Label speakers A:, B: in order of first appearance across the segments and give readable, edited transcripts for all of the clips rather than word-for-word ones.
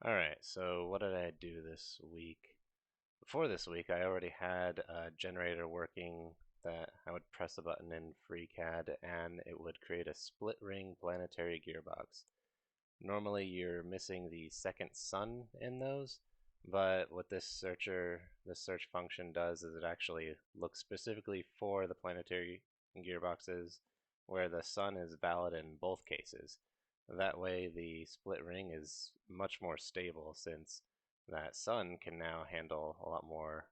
A: Alright, so what did I do this week? Before this week, I already had a generator working that I would press a button in FreeCAD and it would create a split ring planetary gearbox. Normally, you're missing the second sun in those, but what this search function does is it actually looks specifically for the planetary gearboxes where the sun is valid in both cases. That way, the split ring is much more stable since that sun can now handle a lot more,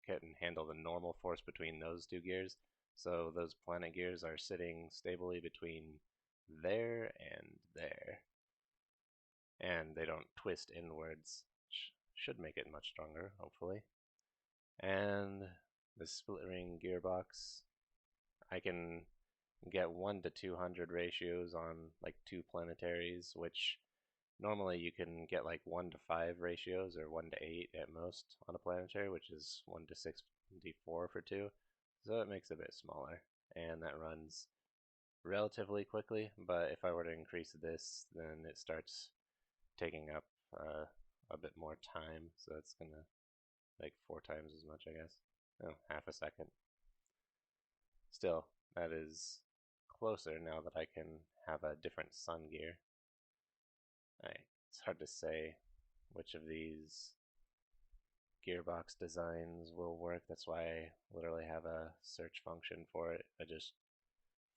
A: can handle the normal force between those two gears. So those planet gears are sitting stably between there and there and they don't twist inwards. Should make it much stronger, hopefully. And the split ring gearbox, I can get 1 to 200 ratios on like two planetaries, which normally you can get like 1 to 5 ratios or 1 to 8 at most on a planetary, which is 1 to 64 for two. So it makes it a bit smaller, and that runs relatively quickly, but if I were to increase this, then it starts taking up a bit more time, so it's gonna like 4 times as much, I guess. Oh, half a second. Still, that is closer now that I can have a different sun gear. It's hard to say which of these gearbox designs will work. That's why I literally have a search function for it. I just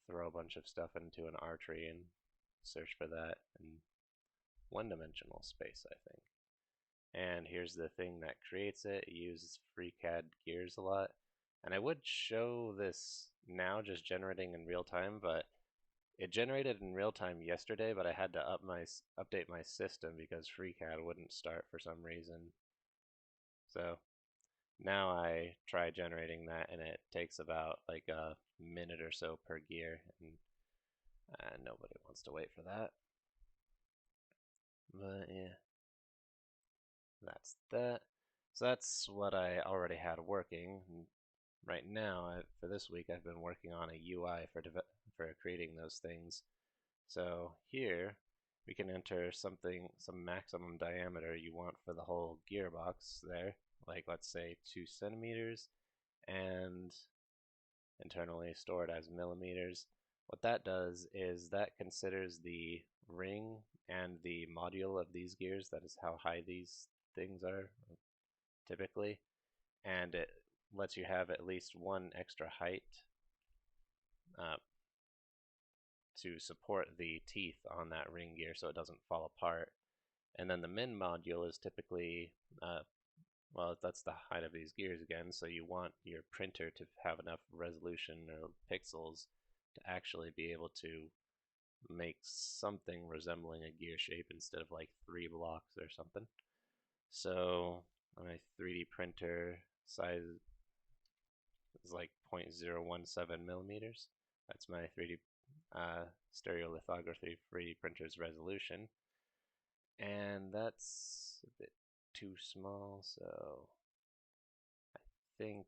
A: throw a bunch of stuff into an R tree and search for that in one-dimensional space, I think. And here's the thing that creates it. It uses FreeCAD gears a lot. And I would show this now just generating in real time, but it generated in real time yesterday, but I had to update my system because FreeCAD wouldn't start for some reason. So now I try generating that and it takes about like a minute or so per gear, and nobody wants to wait for that. But yeah, that's that. So that's what I already had working. Right now, for this week, I've been working on a UI for creating those things. So here, we can enter some maximum diameter you want for the whole gearbox there, like let's say 2 centimeters, and internally stored as millimeters. What that does is that considers the ring and the module of these gears, that is how high these things are typically, and it lets you have at least one extra height uh, to support the teeth on that ring gear so it doesn't fall apart. And then the min module is typically, well, that's the height of these gears again, so you want your printer to have enough resolution or pixels to actually be able to make something resembling a gear shape instead of like 3 blocks or something. So my 3D printer size is like 0.017 millimeters. That's my 3D stereolithography 3D printer's resolution. And that's a bit too small, so I think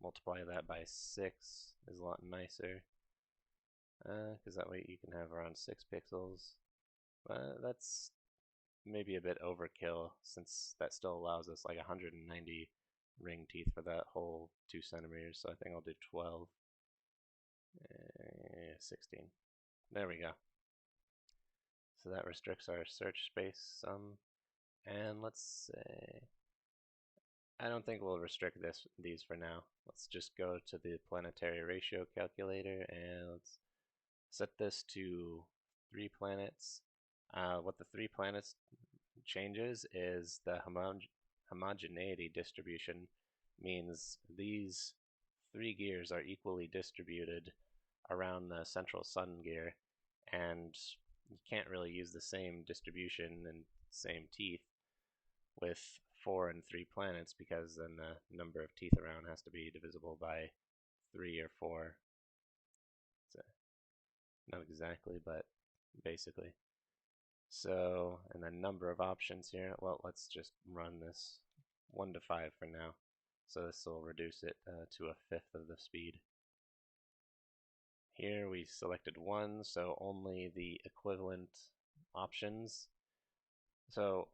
A: multiply that by 6 is a lot nicer, because that way you can have around 6 pixels. But that's maybe a bit overkill, since that still allows us like 190 ring teeth for that whole 2 centimeters, so I think I'll do 12. 16. There we go. So that restricts our search space some. And let's say, I don't think we'll restrict these for now. Let's just go to the planetary ratio calculator and let's set this to 3 planets. What the 3 planets changes is the homogeneity distribution means these 3 gears are equally distributed around the central sun gear, and you can't really use the same distribution and same teeth with 4 and 3 planets, because then the number of teeth around has to be divisible by 3 or 4. So, not exactly, but basically. So, and then number of options here. Well, let's just run this 1 to 5 for now. So this will reduce it to a fifth of the speed. Here we selected 1, so only the equivalent options. So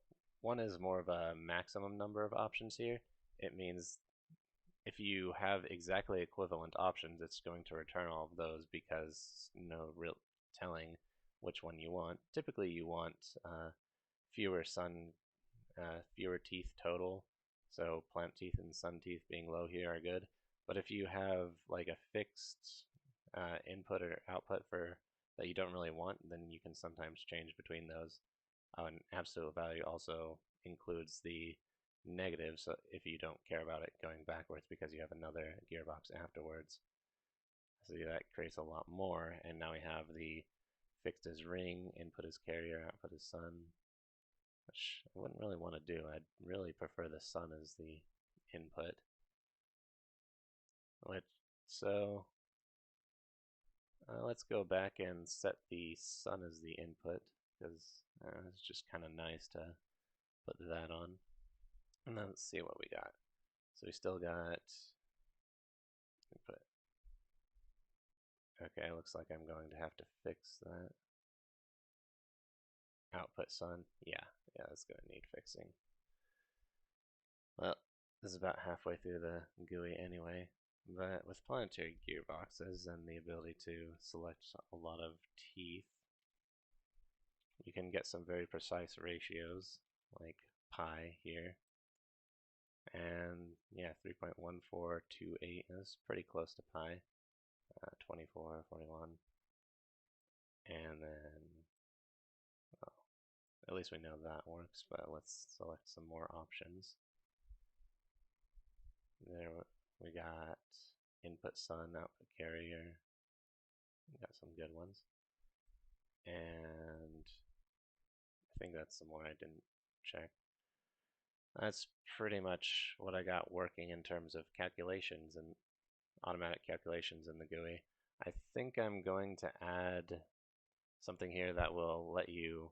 A: one is more of a maximum number of options here. It means if you have exactly equivalent options, it's going to return all of those because no real telling which one you want. Typically, you want fewer sun, fewer teeth total. So plant teeth and sun teeth being low here are good. But if you have like a fixed input or output for that you don't really want, then you can sometimes change between those. And absolute value also includes the negative, so if you don't care about it going backwards because you have another gearbox afterwards. So that creates a lot more, and now we have the fixed as ring, input as carrier, output as sun, which I wouldn't really want to do. I'd really prefer the sun as the input. So let's go back and set the sun as the input, because it's just kind of nice to put that on. And then let's see what we got. So we still got input. Okay, looks like I'm going to have to fix that. Output sun. Yeah, that's going to need fixing. Well, this is about halfway through the GUI anyway. But with planetary gearboxes and the ability to select a lot of teeth, you can get some very precise ratios, like pi here. And yeah, 3.1428 is pretty close to pi. 24, 41. And then, well, at least we know that works, but let's select some more options. There we got input sun, output carrier. We got some good ones. And I think that's some more I didn't check. That's pretty much what I got working in terms of calculations and automatic calculations in the GUI. I think I'm going to add something here that will let you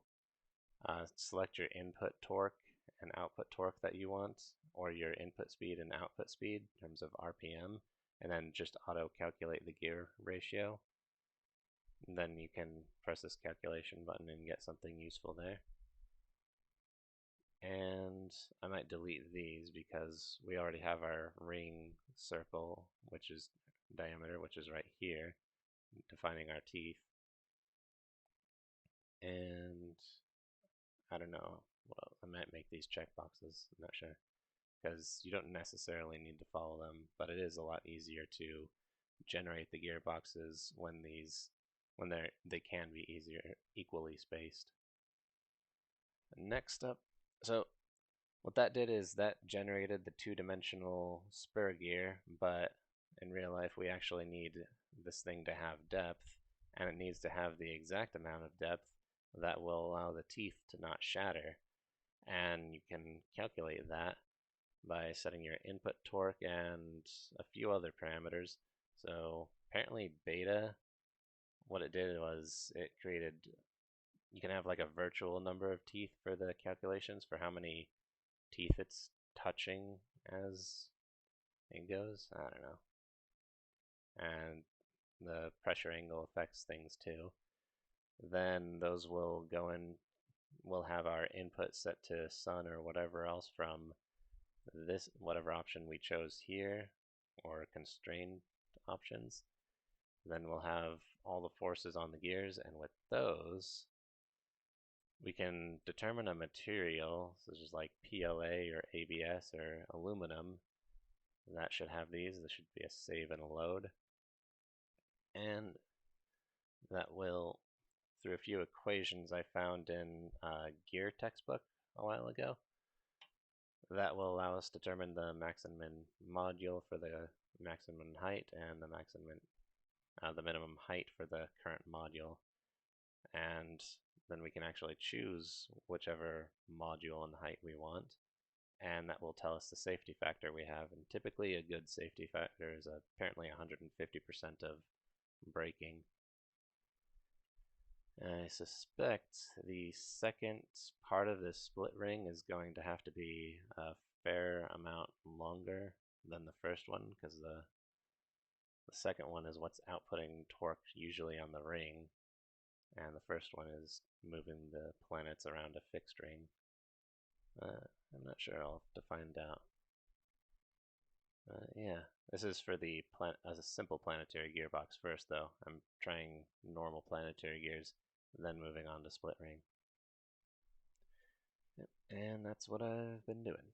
A: select your input torque and output torque that you want, or your input speed and output speed in terms of RPM, and then just auto calculate the gear ratio. And then you can press this calculation button and get something useful there. And I might delete these because we already have our ring circle, which is diameter, which is right here, defining our teeth. And I don't know, well, I might make these checkboxes, I'm not sure, because you don't necessarily need to follow them, but it is a lot easier to generate the gearboxes when they can be equally spaced. Next up, so what that did is that generated the two-dimensional spur gear, but in real life we actually need this thing to have depth, and it needs to have the exact amount of depth that will allow the teeth to not shatter. And you can calculate that by setting your input torque and a few other parameters. So apparently beta, what it did was it created, you can have like a virtual number of teeth for the calculations for how many teeth it's touching as it goes. I don't know. And the pressure angle affects things too. Then those will go in, we'll have our input set to sun or whatever else from this, whatever option we chose here, or constrained options. Then we'll have all the forces on the gears, and with those, we can determine a material, such as like PLA or ABS or aluminum. That should have these. This should be a save and a load. And that will, through a few equations I found in a gear textbook a while ago, that will allow us to determine the max and min module for the maximum height and the minimum height for the current module. And then we can actually choose whichever module and height we want, and that will tell us the safety factor we have. And typically a good safety factor is apparently 150% of braking. I suspect the second part of this split ring is going to have to be a fair amount longer than the first one, because the second one is what's outputting torque usually on the ring, and the first one is moving the planets around a fixed ring. I'm not sure. I'll have to find out. Yeah, this is for the as a simple planetary gearbox first, though. I'm trying normal planetary gears, then moving on to split ring. Yep. And that's what I've been doing.